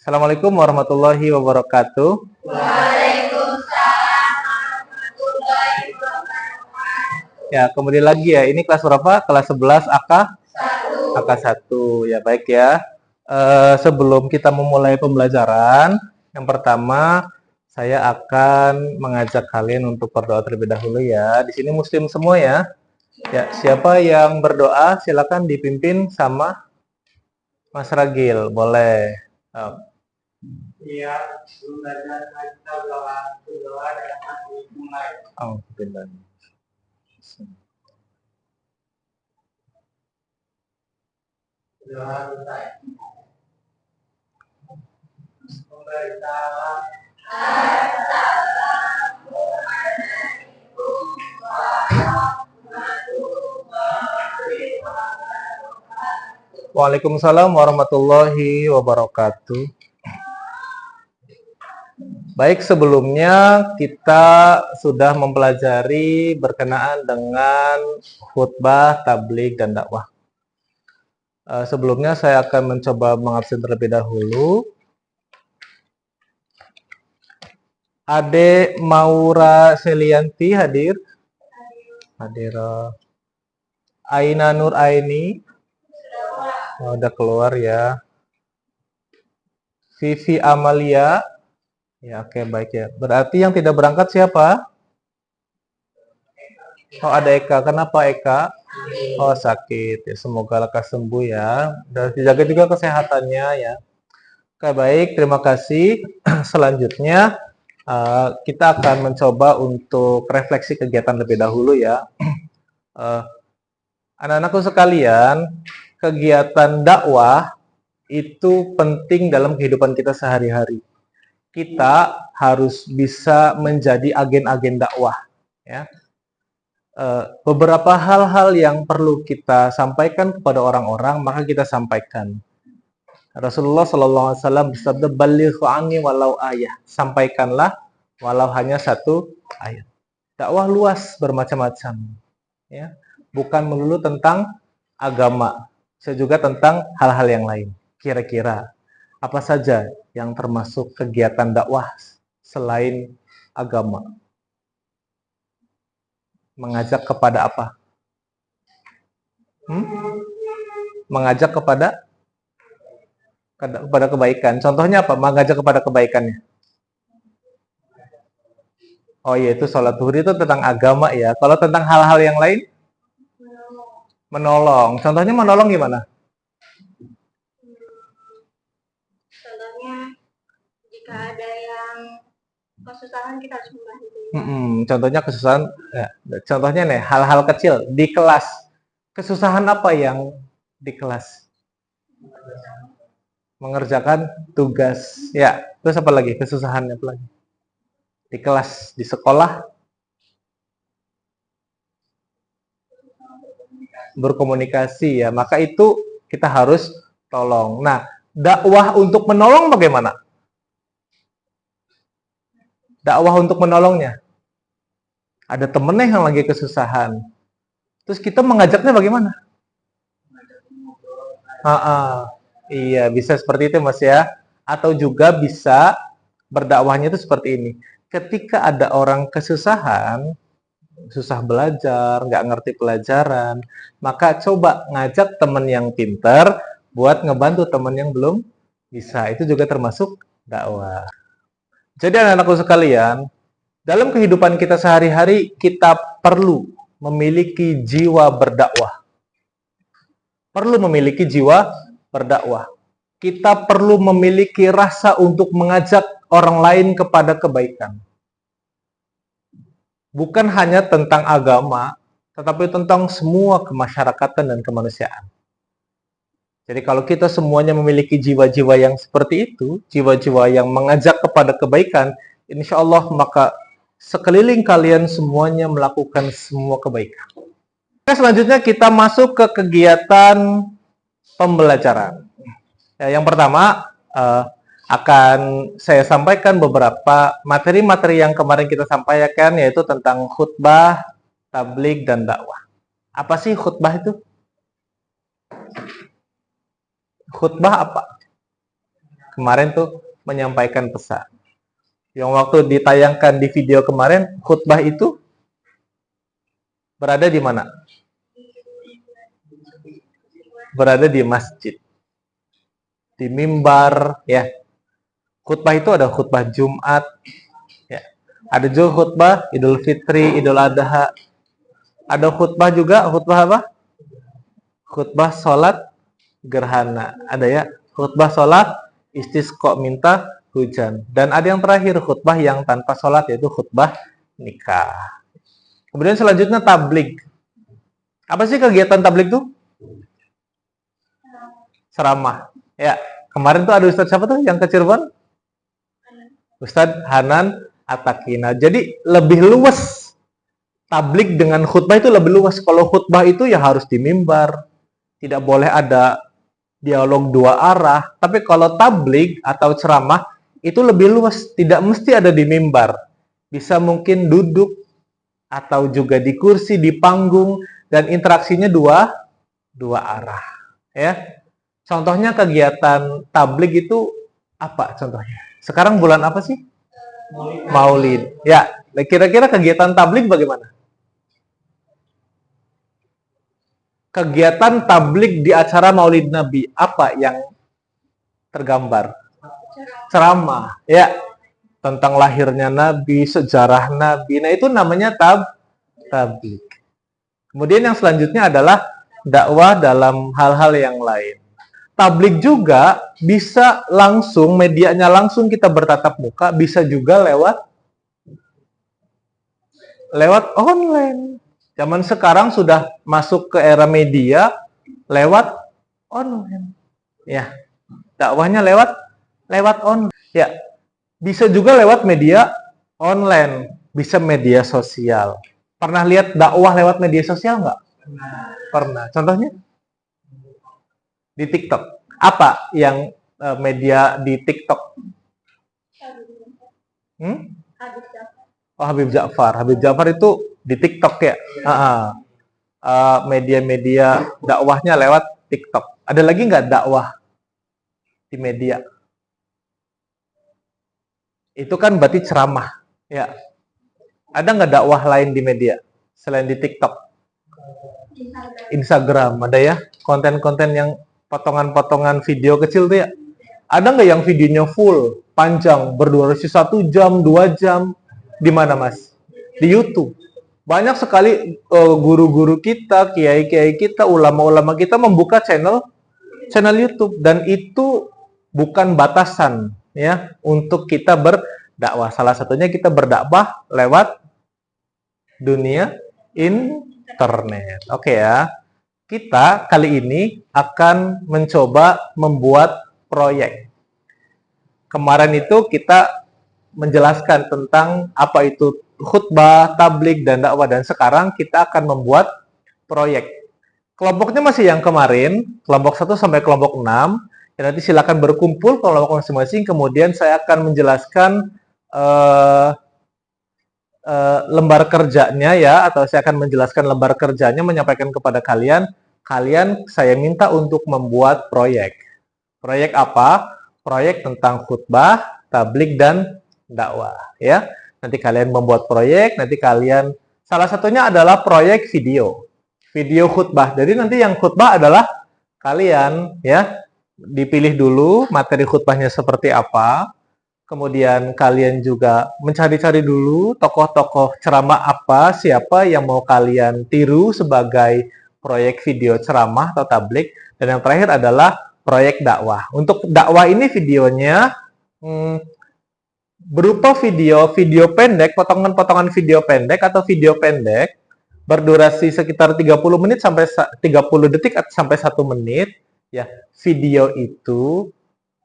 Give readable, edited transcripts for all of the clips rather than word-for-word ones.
Assalamualaikum warahmatullahi wabarakatuh. Waalaikumsalam warahmatullahi wabarakatuh. Ya, kembali lagi ya. Ini kelas berapa? Kelas 11 AK? 1. AK 1. Ya, baik ya. Sebelum kita memulai pembelajaran, yang pertama saya akan mengajak kalian untuk berdoa terlebih dahulu ya. Di sini muslim semua ya. Ya, siapa yang berdoa silakan dipimpin sama Mas Ragil, boleh. Iya, sebelum belajar kita berdoa dan akan mulai. Alhamdulillah. Doa kita. Pemberitahuan. Assalamualaikum warahmatullahi wabarakatuh. Waalaikumsalam warahmatullahi wabarakatuh. Baik, sebelumnya kita sudah mempelajari berkenaan dengan khutbah, tabligh, dan dakwah. Sebelumnya saya akan mencoba mengabsen terlebih dahulu. Ade Maura Selianti hadir? Hadir. Aina Nur Aini? Udah keluar ya. Vivi Amalia? Ya, oke, baik ya. Berarti yang tidak berangkat siapa? Oh, ada Eka. Kenapa Eka? Oh, sakit. Ya, semoga lekas sembuh ya. Dan dijaga juga kesehatannya ya. Oke, baik. Terima kasih. Selanjutnya, kita akan mencoba untuk refleksi kegiatan lebih dahulu ya. Anak-anakku sekalian, kegiatan dakwah itu penting dalam kehidupan kita sehari-hari. Kita harus bisa menjadi agen-agen dakwah ya. Beberapa hal-hal yang perlu kita sampaikan kepada orang-orang maka kita sampaikan. Rasulullah SAW bersabda, "Ballighu anni walau ayah." Sampaikanlah walau hanya satu ayat. Dakwah luas bermacam-macam ya. Bukan melulu tentang agama, bisa juga tentang hal-hal yang lain. Kira-kira apa saja yang termasuk kegiatan dakwah selain agama? Mengajak kepada apa? Mengajak kepada kebaikan. Contohnya apa? Mengajak kepada kebaikannya. Oh iya, itu sholat zuhur itu tentang agama ya. Kalau tentang hal-hal yang lain? Menolong. Contohnya menolong gimana? Contohnya, jika ada yang kesusahan kita harus membantu. Contohnya kesusahan, ya, contohnya nih hal-hal kecil di kelas. Kesusahan apa yang di kelas? Mengerjakan tugas. Ya, terus apa lagi? Kesusahannya apa lagi? Di kelas, di sekolah, berkomunikasi ya. Maka itu kita harus tolong. Nah, dakwah untuk menolong bagaimana? Dakwah untuk menolongnya. Ada temennya yang lagi kesusahan. Terus kita mengajaknya bagaimana? Iya, bisa seperti itu Mas ya. Atau juga bisa berdakwahnya itu seperti ini. Ketika ada orang kesusahan, susah belajar, nggak ngerti pelajaran, maka coba ngajak teman yang pintar buat ngebantu teman yang belum bisa. Itu juga termasuk dakwah. Jadi anak-anakku sekalian, dalam kehidupan kita sehari-hari, kita perlu memiliki jiwa berdakwah. Perlu memiliki jiwa berdakwah. Kita perlu memiliki rasa untuk mengajak orang lain kepada kebaikan. Bukan hanya tentang agama, tetapi tentang semua kemasyarakatan dan kemanusiaan. Jadi kalau kita semuanya memiliki jiwa-jiwa yang seperti itu, jiwa-jiwa yang mengajak kepada kebaikan, insya Allah maka sekeliling kalian semuanya melakukan semua kebaikan. Selanjutnya kita masuk ke kegiatan pembelajaran. Ya, yang pertama akan saya sampaikan beberapa materi-materi yang kemarin kita sampaikan, yaitu tentang khutbah, tabligh, dan dakwah. Apa sih khutbah itu? Khutbah apa? Kemarin tuh menyampaikan pesan. Yang waktu ditayangkan di video kemarin, khutbah itu berada di mana? Berada di masjid. Di mimbar, ya. Khutbah itu ada khutbah Jumat, ya. Ada juga khutbah Idul Fitri, Idul Adha. Ada khutbah juga, khutbah apa? Khutbah sholat gerhana. Ada ya, khutbah sholat istisqa, minta hujan. Dan ada yang terakhir, khutbah yang tanpa sholat, yaitu khutbah nikah. Kemudian selanjutnya tabligh. Apa sih kegiatan tabligh tuh? Ceramah. Ya, kemarin tuh ada Ustadz siapa tuh yang ke Cirebon? Ustadz Hanan Atakina. Jadi lebih luas. Tabligh dengan khutbah itu lebih luas. Kalau khutbah itu ya harus di mimbar. Tidak boleh ada dialog dua arah. Tapi kalau tabligh atau ceramah itu lebih luas. Tidak mesti ada di mimbar. Bisa mungkin duduk atau juga di kursi, di panggung, dan interaksinya dua arah. Ya. Contohnya kegiatan tabligh itu apa contohnya? Sekarang bulan apa sih? Maulid. Ya, kira-kira kegiatan tabligh bagaimana? Kegiatan tabligh di acara Maulid Nabi, apa yang tergambar? Ceramah, ya, tentang lahirnya Nabi, sejarah Nabi. Nah, itu namanya tabligh. Kemudian yang selanjutnya adalah dakwah dalam hal-hal yang lain. Tabligh juga bisa langsung, medianya langsung kita bertatap muka, bisa juga lewat online. Zaman sekarang sudah masuk ke era media lewat online. Ya, dakwahnya lewat online. Ya, bisa juga lewat media online, bisa media sosial. Pernah lihat dakwah lewat media sosial nggak? Pernah. Contohnya? Di TikTok. Apa yang media di TikTok? Oh, Habib Ja'far. Habib Ja'far itu di TikTok ya. Media-media dakwahnya lewat TikTok. Ada lagi nggak dakwah di media? Itu kan berarti ceramah. Ya. Ada nggak dakwah lain di media selain di TikTok? Instagram. Ada ya? Konten-konten yang potongan-potongan video kecil tuh ya. Ada nggak yang videonya full, panjang, berdurasi 1 jam, 2 jam? Di mana, Mas? Di YouTube. Banyak sekali guru-guru kita, kiai-kiai kita, ulama-ulama kita membuka channel YouTube, dan itu bukan batasan ya untuk kita berdakwah. Salah satunya kita berdakwah lewat dunia internet. Oke ya. Kita kali ini akan mencoba membuat proyek. Kemarin itu kita menjelaskan tentang apa itu khutbah, tabligh, dan dakwah, dan sekarang kita akan membuat proyek. Kelompoknya masih yang kemarin, kelompok 1 sampai kelompok 6. Ya, nanti silakan berkumpul kelompok masing-masing, kemudian saya akan menjelaskan lembar kerjanya ya, atau saya akan menjelaskan lembar kerjanya, menyampaikan kepada kalian. Kalian saya minta untuk membuat proyek. Proyek apa? Proyek tentang khutbah, tabligh, dan dakwah ya. Nanti kalian membuat proyek, nanti kalian salah satunya adalah proyek video khutbah. Jadi nanti yang khutbah adalah kalian ya. Dipilih dulu materi khutbahnya seperti apa. Kemudian kalian juga mencari-cari dulu tokoh-tokoh ceramah apa, siapa yang mau kalian tiru sebagai proyek video ceramah atau tabligh. Dan yang terakhir adalah proyek dakwah. Untuk dakwah ini videonya berupa video pendek, potongan-potongan video pendek atau video pendek berdurasi sekitar 30 menit sampai 30 detik sampai 1 menit ya. Video itu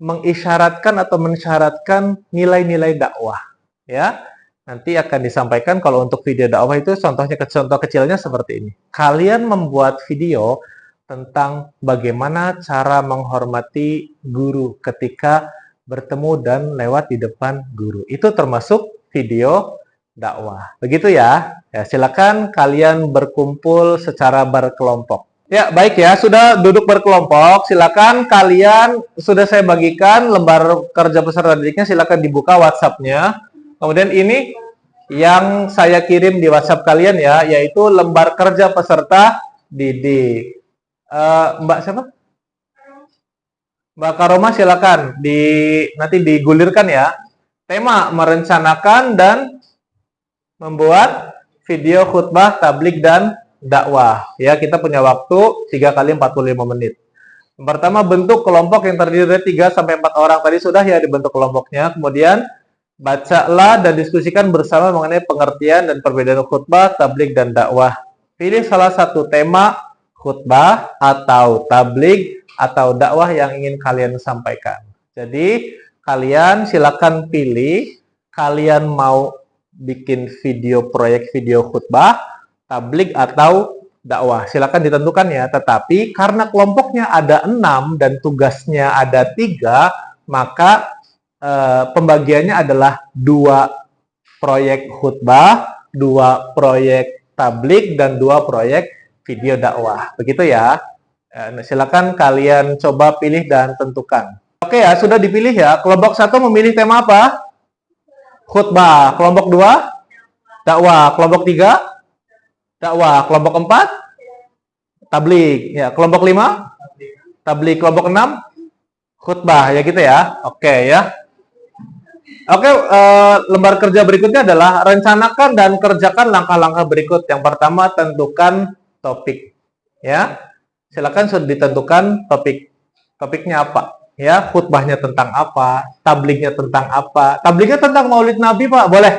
mengisyaratkan atau mensyaratkan nilai-nilai dakwah ya. Nanti akan disampaikan kalau untuk video dakwah itu contohnya, contoh kecilnya seperti ini. Kalian membuat video tentang bagaimana cara menghormati guru ketika bertemu dan lewat di depan guru. Itu termasuk video dakwah. Begitu ya. Ya, silakan kalian berkumpul secara berkelompok. Ya, baik ya. Sudah duduk berkelompok. Silakan kalian, sudah saya bagikan lembar kerja peserta didiknya. Silakan dibuka WhatsApp-nya. Kemudian ini yang saya kirim di WhatsApp kalian ya, yaitu lembar kerja peserta didik. Mbak siapa? Mbak Karoma, silakan nanti digulirkan ya. Tema merencanakan dan membuat video khutbah, tablik dan dakwah. Ya, kita punya waktu 3 kali 45 menit. Yang pertama, bentuk kelompok yang terdiri dari 3 sampai 4 orang. Tadi sudah ya dibentuk kelompoknya. Kemudian bacalah dan diskusikan bersama mengenai pengertian dan perbedaan khutbah, tablik dan dakwah. Pilih salah satu tema khutbah atau tablik atau dakwah yang ingin kalian sampaikan. Jadi, kalian silakan pilih kalian mau bikin proyek video khutbah, tablik atau dakwah. Silakan ditentukan ya. Tetapi karena kelompoknya ada 6 dan tugasnya ada 3, maka pembagiannya adalah 2 proyek khutbah, 2 proyek tablik, dan 2 proyek video dakwah. Begitu ya. Silakan kalian coba pilih dan tentukan. Oke ya, sudah dipilih ya. Kelompok 1 memilih tema apa? Khutbah. Kelompok 2? Dakwah. Kelompok 3? Dakwah. Kelompok 4? Tablik. Ya, kelompok 5? Tablik. Kelompok 6? Khutbah. Ya gitu ya. Oke ya. Oke, lembar kerja berikutnya adalah rencanakan dan kerjakan langkah-langkah berikut. Yang pertama, tentukan topik. Ya. Silakan sudah ditentukan topiknya apa. Ya, khutbahnya tentang apa, tabliknya tentang apa. Tabliknya tentang Maulid Nabi, Pak, boleh.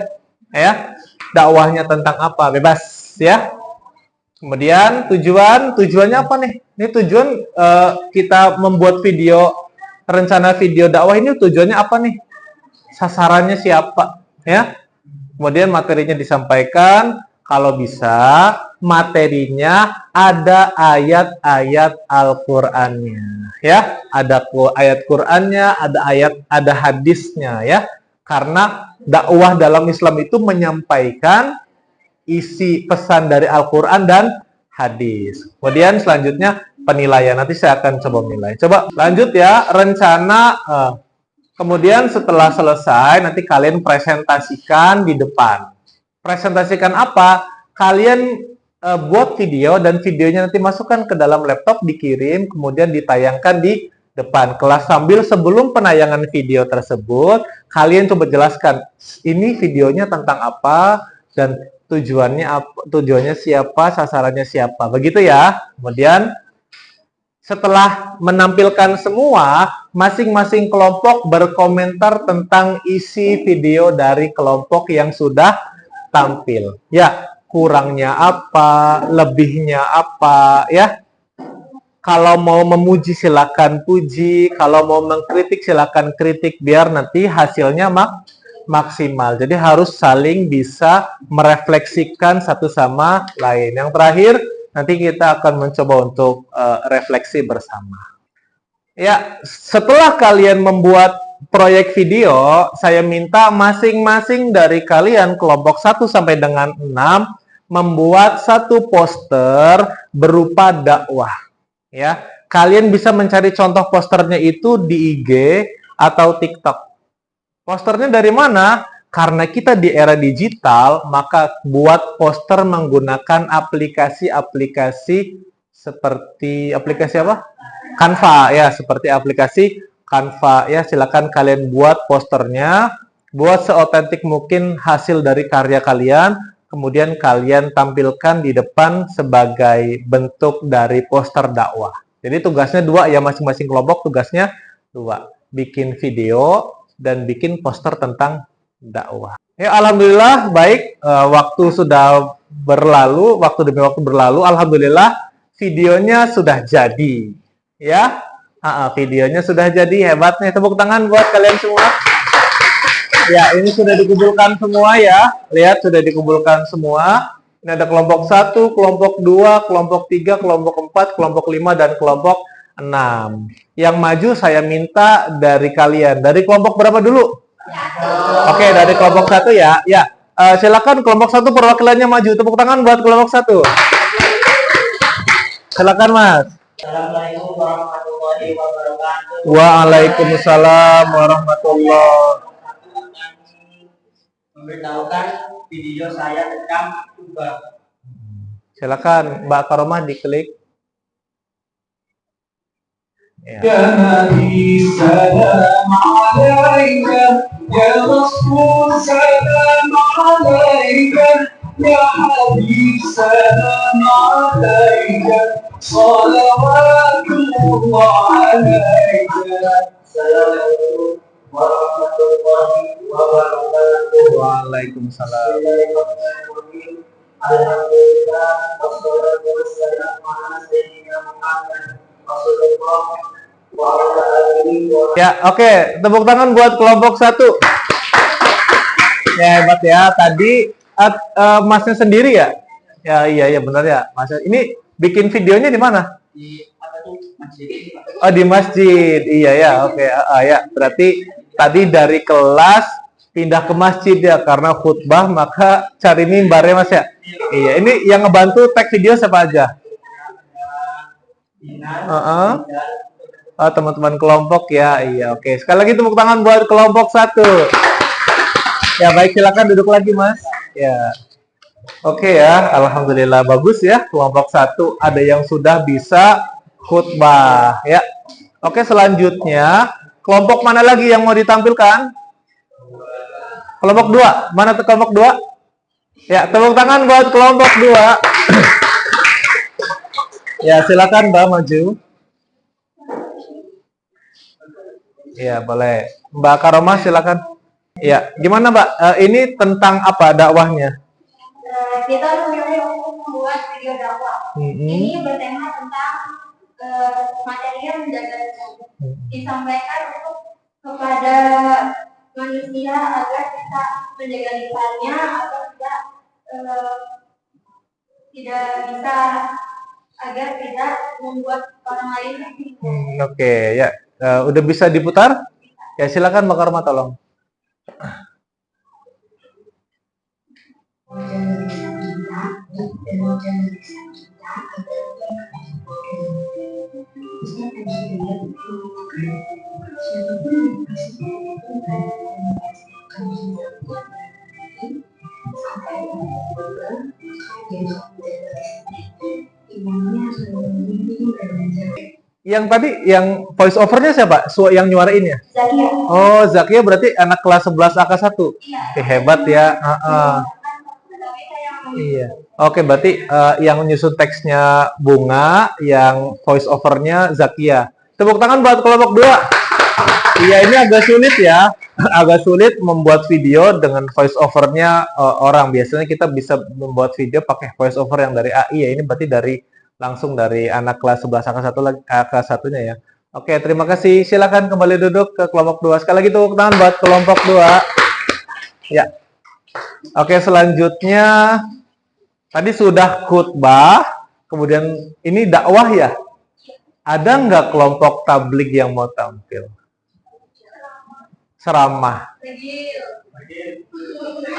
Ya. Dakwahnya tentang apa, bebas, ya. Kemudian tujuannya apa nih? Ini tujuan kita membuat rencana video dakwah ini tujuannya apa nih? Sasarannya siapa, ya. Kemudian materinya disampaikan, kalau bisa materinya ada ayat-ayat Al-Qur'annya, ya. Ada ayat Qur'annya, ada hadisnya, ya. Karena dakwah dalam Islam itu menyampaikan isi pesan dari Al-Qur'an dan hadis. Kemudian selanjutnya penilaian. Nanti saya akan coba menilai. Coba lanjut ya, rencana. Kemudian setelah selesai, nanti kalian presentasikan di depan. Presentasikan apa? Kalian buat video dan videonya nanti masukkan ke dalam laptop, dikirim, kemudian ditayangkan di depan kelas. Sebelum penayangan video tersebut, kalian coba jelaskan ini videonya tentang apa dan tujuannya siapa, sasarannya siapa. Begitu ya. Kemudian setelah menampilkan semua, masing-masing kelompok berkomentar tentang isi video dari kelompok yang sudah tampil. Ya, kurangnya apa, lebihnya apa, ya. Kalau mau memuji silakan puji, kalau mau mengkritik silakan kritik, biar nanti hasilnya maksimal. Jadi harus saling bisa merefleksikan satu sama lain. Yang terakhir, nanti kita akan mencoba untuk refleksi bersama. Ya, setelah kalian membuat proyek video, saya minta masing-masing dari kalian kelompok 1 sampai dengan 6 membuat satu poster berupa dakwah. Ya, kalian bisa mencari contoh posternya itu di IG atau TikTok. Posternya dari mana? Karena kita di era digital, maka buat poster menggunakan aplikasi-aplikasi seperti aplikasi apa? Canva ya, seperti aplikasi Canva ya. Silakan kalian buat posternya, buat seotentik mungkin hasil dari karya kalian, kemudian kalian tampilkan di depan sebagai bentuk dari poster dakwah. Jadi tugasnya 2 ya, masing-masing kelompok tugasnya 2, bikin video dan bikin poster tentang dakwah. Ya, alhamdulillah baik, waktu sudah berlalu, waktu demi waktu berlalu, alhamdulillah videonya sudah jadi. Ya, videonya sudah jadi, hebat nih, tepuk tangan buat kalian semua. Ya, ini sudah dikumpulkan semua ya. Lihat, sudah dikumpulkan semua. Ini ada kelompok 1, kelompok 2, kelompok 3, kelompok 4, kelompok 5, dan kelompok 6. Yang maju saya minta dari kalian. Dari kelompok berapa dulu? Oke, dari kelompok 1 ya. Ya, silakan kelompok 1 perwakilannya maju. Tepuk tangan buat kelompok 1. silakan Mas. Assalamualaikum warahmatullahi wabarakatuh. Waalaikumsalam warahmatullahi. Memberitahukan video saya tentang khutbah. Silakan Mbak Karomah diklik. Ya. يا نبي سلام عليك يا رسول سلام عليك يا حبيب سلام عليك صلوات الله عليك. Assalamualaikum warahmatullahi wabarakatuh. Waalaikumsalam. Bismillahirrahmanirrahim. Alhamdulillah wassalatu wassalamu ala sayyidina Muhammad Rasulullah wa ala alihi wa Ya, oke. Tepuk tangan buat kelompok 1. Ya, hebat ya. Tadi Masnya sendiri ya? Ya, iya benar ya. Mas, ini bikin videonya di mana? di apa tuh masjid. Oh, di masjid. Iya ya, oke. Ya, berarti tadi dari kelas pindah ke masjid ya karena khutbah maka cari mimbarnya Mas ya. Iya, ini yang ngebantu tag video siapa aja? Oh, teman-teman kelompok ya. Iya, oke. Sekali lagi tepuk tangan buat kelompok 1. Ya, baik, silakan duduk lagi, Mas. Ya. Oke ya, alhamdulillah bagus ya. Kelompok 1 ada yang sudah bisa khutbah ya. Oke, selanjutnya kelompok mana lagi yang mau ditampilkan? Kelompok 2. Mana tuh kelompok 2? Ya, tepuk tangan buat kelompok 2. Ya, silakan Mbak maju. Ya, boleh. Mbak Karomah silakan. Ya, gimana Mbak? Ini tentang apa dakwahnya? Kita memilih untuk membuat video dakwah. Ini bertema tentang materi menjaga lisan. Disampaikan untuk kepada manusia agar kita menjaga lisannya atau tidak bisa agar tidak membuat orang lain. Oke, ya. Udah bisa diputar? Ya, silakan Mbak Karomah tolong. Yang tadi yang voice overnya siapa? Yang nyuarain ya? Zakia. Oh, Zakia berarti anak kelas 11 AK1. Hebat ya. Iya. Oke, berarti yang nyusun teksnya Bunga, yang voice overnya Zakia. Tepuk tangan buat kelompok 2. Iya, ini agak sulit ya. Agak sulit membuat video dengan voice overnya orang. Biasanya kita bisa membuat video pakai voice over yang dari AI ya. Ini berarti langsung dari anak kelas 11 AK1-nya ya. Oke, terima kasih. Silakan kembali duduk ke kelompok 2. Sekali lagi tepuk tangan buat kelompok 2. Ya. Oke, selanjutnya tadi sudah khutbah, kemudian ini dakwah ya. Ada nggak kelompok tabligh yang mau tampil? Ceramah.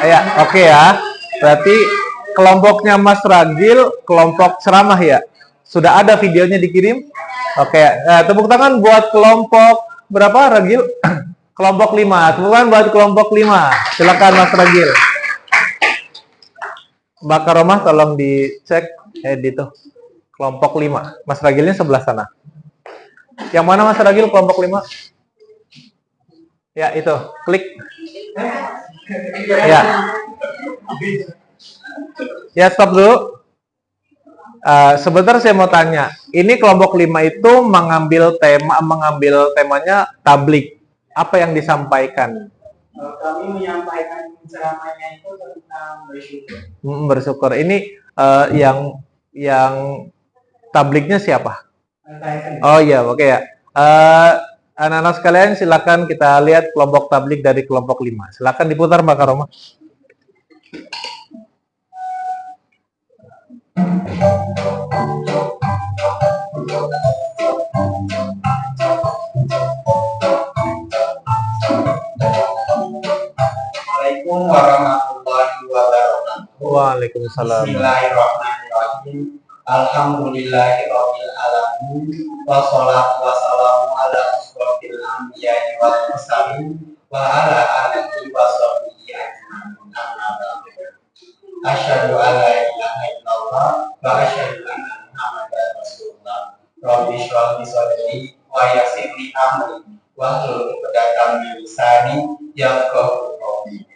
Ya, oke ya. Berarti kelompoknya Mas Ragil, kelompok ceramah ya. Sudah ada videonya dikirim? Oke, tepuk tangan buat kelompok berapa Ragil? Kelompok 5. Tepuk tangan buat kelompok 5. Silakan Mas Ragil. Mbak Karomah tolong dicek di tuh. Kelompok 5. Mas Ragilnya sebelah sana. Yang mana Mas Ragil kelompok 5? Ya, itu. Klik. Ya. Ya, stop dulu. Sebentar saya mau tanya. Ini kelompok 5 itu mengambil temanya tabligh. Apa yang disampaikan? Kami menyampaikan ceramahnya itu tentang bersyukur. Bersyukur. Ini yang tablighnya siapa? Oh iya, oke ya. Anak-anak sekalian silakan kita lihat kelompok tabligh dari kelompok 5. Silakan diputar Mbak Karomah. Assalamualaikum warahmatullahi wabarakatuh. Waalaikumsalam. Bismillahirrahmanirrahim. Alhamdulillahirabbil alamin. Wassalatu wassalamu ala asyrofil anbiya'i wal mursalin wa ala alihi wa sahbihi ajma'in. Amma ba'du. Asyhadu an la ilaha illallah wa asyhadu anna Muhammadar Rasulullah. Rabbi shrah li sadri wa yassir li amri wahlul 'uqdatam min lisani yafqahu qawli.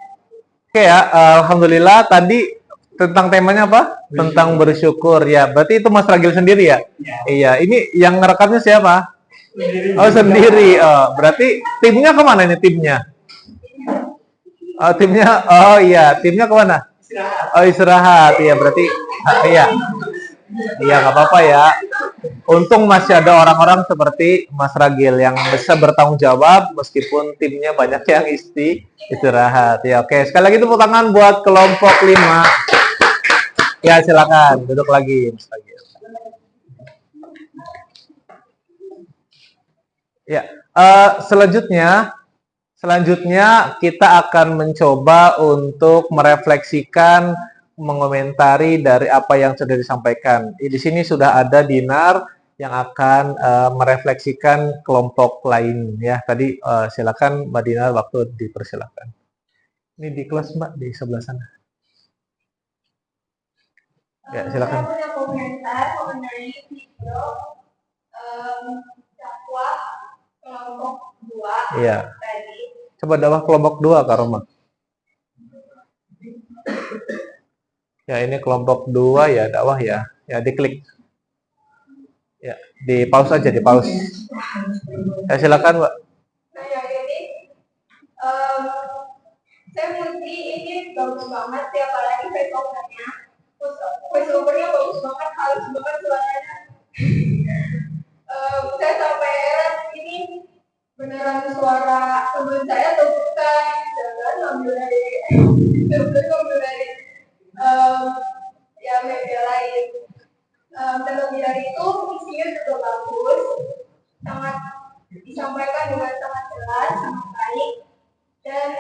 Oke ya, alhamdulillah tadi tentang temanya apa? Tentang bersyukur ya. Berarti itu Mas Ragil sendiri ya? Iya, ini yang ngerekamnya siapa? Oh, sendiri. Oh, berarti timnya kemana ini timnya? Oh, timnya, oh iya, timnya kemana? Oh, istirahat. Iya, berarti, iya. Iya, nggak apa-apa ya. Untung masih ada orang-orang seperti Mas Ragil yang bisa bertanggung jawab meskipun timnya banyak yang istirahat. Ya, oke. Sekali lagi tepuk tangan buat kelompok 5. Ya, silakan duduk lagi, Mas Ragil. Ya, selanjutnya kita akan mencoba untuk merefleksikan, mengomentari dari apa yang sudah disampaikan. Di sini sudah ada Dinar yang akan merefleksikan kelompok lain ya. Tadi silakan Mbak Dinar, waktu dipersilakan. Ini di kelas Mbak di sebelah sana. Ya, silakan. Saya punya komentar mengenai video dakwah kelompok 2 Iya. tadi. Coba dakwah kelompok 2 Kak Roma. Ya, ini kelompok 2 ya, dakwah ya. Ya, diklik. Ya, di pause aja, di pause. Ya, silakan, Mbak. Nah, ya jadi saya mesti ini bagus banget ya, apalagi voice overnya bagus banget, halus banget suaranya. Saya sampai heran ini beneran suara teman saya atau bukan? Jangan ngambil dari ya media lain. Terlebih dari itu isinya juga bagus, sangat disampaikan dengan sangat jelas, sangat baik, dan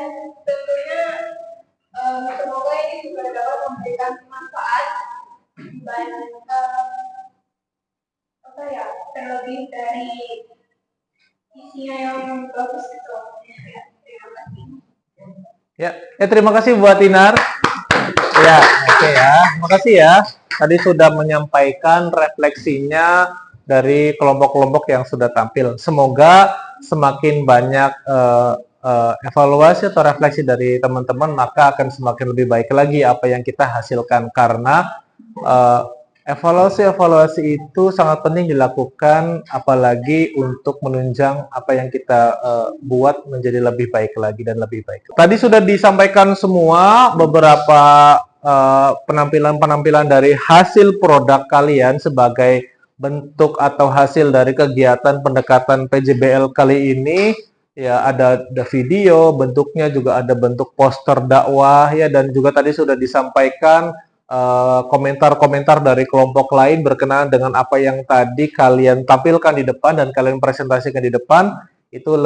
tentunya semoga ini juga dapat memberikan manfaat banyak terlebih dari isinya yang bagus itu. Ya, terima kasih. Ya, terima kasih buat Dinar. Ya, oke ya. Makasih ya. Tadi sudah menyampaikan refleksinya dari kelompok-kelompok yang sudah tampil. Semoga semakin banyak evaluasi atau refleksi dari teman-teman, maka akan semakin lebih baik lagi apa yang kita hasilkan. Karena evaluasi itu sangat penting dilakukan, apalagi untuk menunjang apa yang kita buat menjadi lebih baik lagi dan lebih baik. Tadi sudah disampaikan semua beberapa penampilan-penampilan dari hasil produk kalian sebagai bentuk atau hasil dari kegiatan pendekatan PJBL kali ini. Ya, ada video, bentuknya juga ada bentuk poster dakwah ya, dan juga tadi sudah disampaikan komentar-komentar dari kelompok lain berkenaan dengan apa yang tadi kalian tampilkan di depan dan kalian presentasikan di depan. Itu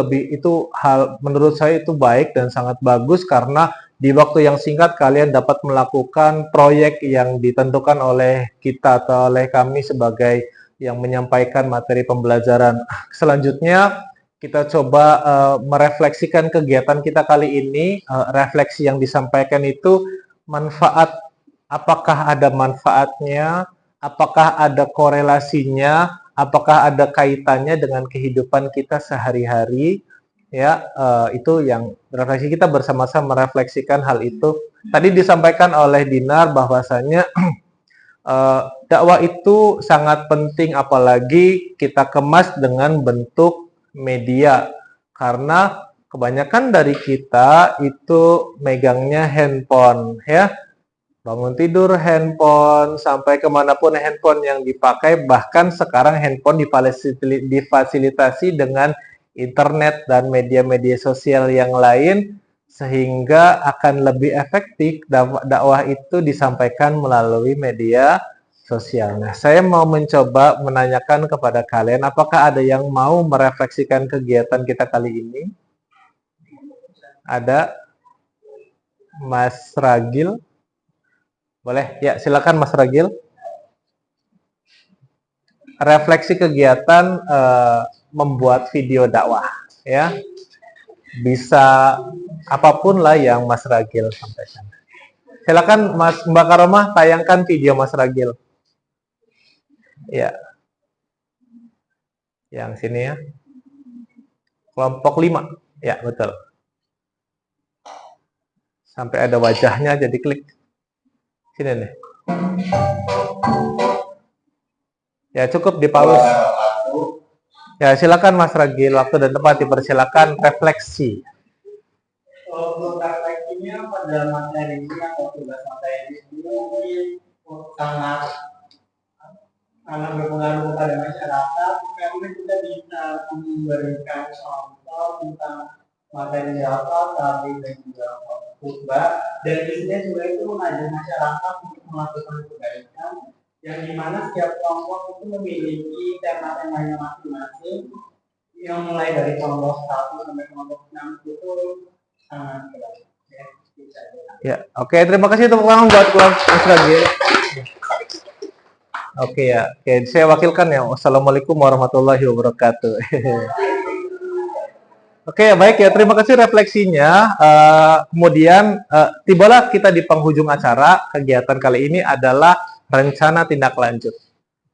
hal menurut saya itu baik dan sangat bagus, karena di waktu yang singkat kalian dapat melakukan proyek yang ditentukan oleh kita atau oleh kami sebagai yang menyampaikan materi pembelajaran. Selanjutnya kita coba merefleksikan kegiatan kita kali ini. Refleksi yang disampaikan itu manfaat. Apakah ada manfaatnya? Apakah ada korelasinya? Apakah ada kaitannya dengan kehidupan kita sehari-hari? Ya, itu yang refleksi kita bersama-sama merefleksikan hal itu. Tadi disampaikan oleh Dinar bahwasanya dakwah itu sangat penting, apalagi kita kemas dengan bentuk media, karena kebanyakan dari kita itu megangnya handphone ya. Bangun tidur handphone, sampai kemanapun handphone yang dipakai, bahkan sekarang handphone difasilitasi dengan internet dan media-media sosial yang lain, sehingga akan lebih efektif dakwah itu disampaikan melalui media sosial. Nah, saya mau mencoba menanyakan kepada kalian, apakah ada yang mau merefleksikan kegiatan kita kali ini? Ada? Mas Ragil? Boleh? Ya, silakan Mas Ragil. refleksi kegiatan membuat video dakwah, ya. Bisa apapun lah yang Mas Ragil sampaikan. Silakan Mbak Karomah tayangkan video Mas Ragil. Ya. Yang sini ya. Kelompok 5. Ya, betul. Sampai ada wajahnya jadi klik. Sini nih. Ya, cukup di pause. Ya, silakan Mas Ragil, waktu dan tempat dipersilakan refleksi. Untuk refleksinya pada materi ini atau tugas materi ini mungkin sangat berpengaruh kepada masyarakat karena kita bisa memberikan contoh tentang materi apa tadi dan juga khutbah, dan isinya juga itu mengajak masyarakat untuk melakukan kebaikan, yang dimana setiap kelompok itu memiliki tema-temanya masing-masing, yang mulai dari kelompok 1 sampai kelompok 6 itu sangat jelas. Ya, oke, terima kasih tepuk tangan buat kelompok Mas Ragil. Oke ya, oke, saya wakilkan ya. Wassalamualaikum warahmatullahi wabarakatuh. Oke, baik ya, terima kasih refleksinya. Kemudian tibalah kita di penghujung acara. Kegiatan kali ini adalah rencana tindak lanjut.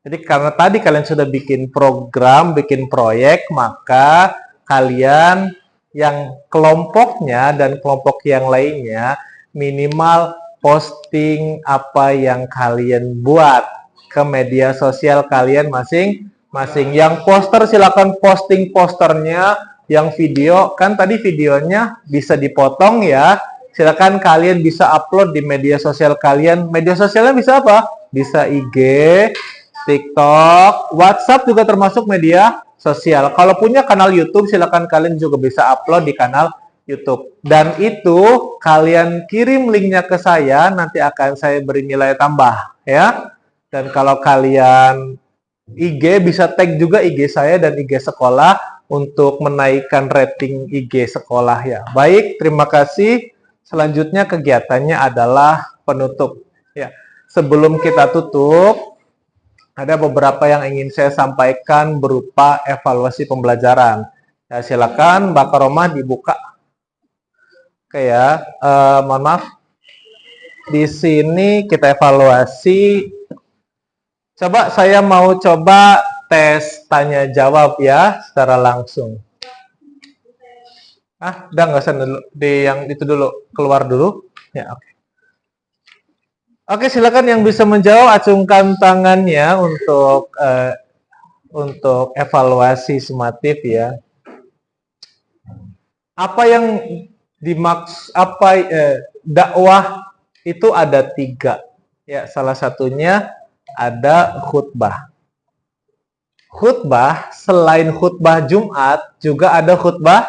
Jadi karena tadi kalian sudah bikin program, bikin proyek, maka kalian yang kelompoknya dan kelompok yang lainnya minimal posting apa yang kalian buat ke media sosial kalian masing-masing. Yang poster silakan posting posternya, yang video kan tadi videonya bisa dipotong ya. Silakan kalian bisa upload di media sosial kalian. Media sosialnya bisa apa? Bisa IG, TikTok, WhatsApp juga termasuk media sosial. Kalau punya kanal YouTube silakan kalian juga bisa upload di kanal YouTube. Dan itu kalian kirim linknya ke saya, nanti akan saya beri nilai tambah ya. Dan kalau kalian IG bisa tag juga IG saya dan IG sekolah untuk menaikkan rating IG sekolah ya. Baik, terima kasih. Selanjutnya kegiatannya adalah penutup ya. Sebelum kita tutup, ada beberapa yang ingin saya sampaikan berupa evaluasi pembelajaran. Ya, silakan Mbak Karomah dibuka. Oke ya, mohon maaf. Di sini kita evaluasi. Coba saya mau coba tes tanya jawab ya secara langsung. Udah nggak usah dulu, di yang itu dulu, keluar dulu. Ya, oke. Oke, silakan yang bisa menjawab acungkan tangannya untuk evaluasi sumatif ya. Apa yang dakwah itu ada 3 ya, salah satunya ada khutbah. Khutbah selain khutbah Jumat juga ada khutbah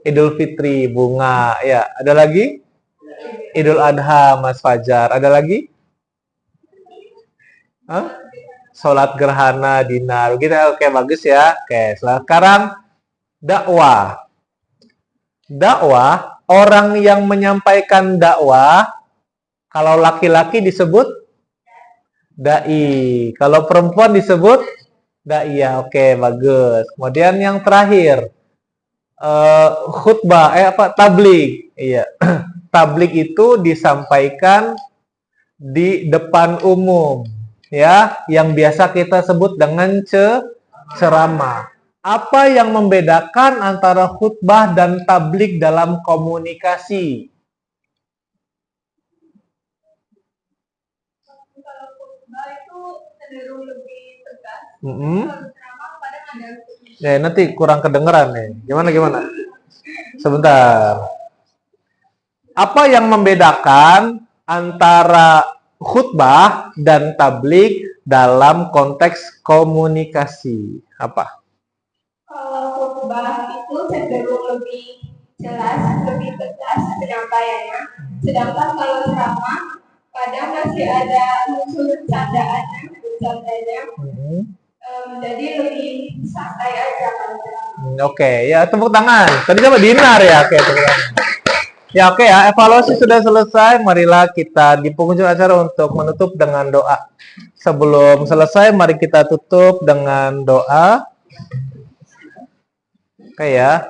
Idul Fitri, bunga ya. Ada lagi? Idul Adha, Mas Fajar. Ada lagi? Sholat gerhana, dinar. Gitu. Oke, bagus ya. Oke, sekarang dakwah. Dakwah, orang yang menyampaikan dakwah, kalau laki-laki disebut dai. Kalau perempuan disebut daiyah. Oke, bagus. Kemudian yang terakhir, khutbah, tabligh. Iya. Tabligh itu disampaikan di depan umum, ya, yang biasa kita sebut dengan ceramah. Apa yang membedakan antara khutbah dan tabligh dalam komunikasi? Cenderung lebih tegas. Ya, nanti kurang kedengeran nih. Gimana? Sebentar. Apa yang membedakan antara khutbah dan tabligh dalam konteks komunikasi? Apa? Kalau khutbah itu cenderung lebih jelas, lebih tegas penyampaiannya. Sedangkan kalau ceramah kadang masih ada unsur bercandanya. Jadi lebih santai aja kalau ceramah. Oke, ya tepuk tangan. Tadi coba dinar ya. Oke, tepuk tangan. Ya, oke ya, evaluasi sudah selesai. Marilah kita di penghujung acara untuk menutup dengan doa. Sebelum selesai, mari kita tutup dengan doa. Oke ya.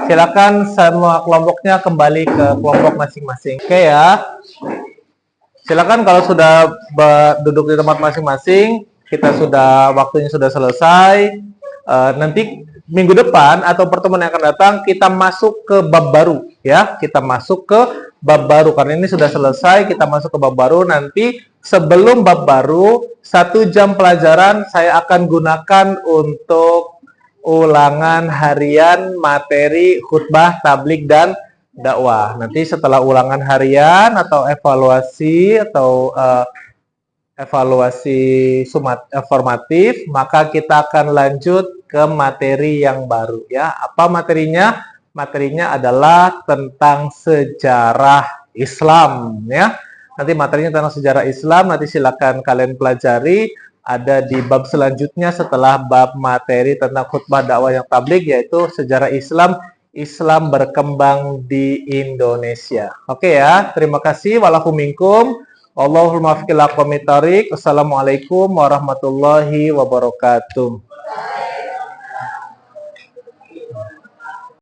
Silakan semua kelompoknya kembali ke kelompok masing-masing. Oke ya. Silakan kalau sudah duduk di tempat masing-masing, waktunya sudah selesai. Nanti minggu depan atau pertemuan yang akan datang kita masuk ke bab baru ya. Kita masuk ke bab baru karena ini sudah selesai, kita masuk ke bab baru. Nanti sebelum bab baru 1 jam pelajaran saya akan gunakan untuk ulangan harian materi khutbah, tabligh dan dakwah. Nanti setelah ulangan harian atau evaluasi formatif, maka kita akan lanjut ke materi yang baru ya. Apa materinya? Materinya adalah tentang sejarah Islam ya. Nanti materinya tentang sejarah Islam, nanti silakan kalian pelajari. Ada di bab selanjutnya setelah bab materi tentang khutbah dakwah yang tabligh, yaitu sejarah Islam berkembang di Indonesia. Oke ya, terima kasih. Walakum minkum. Wallahul muwaffiq ila aqwamit thoriq. Wassalamualaikum warahmatullahi wabarakatuh.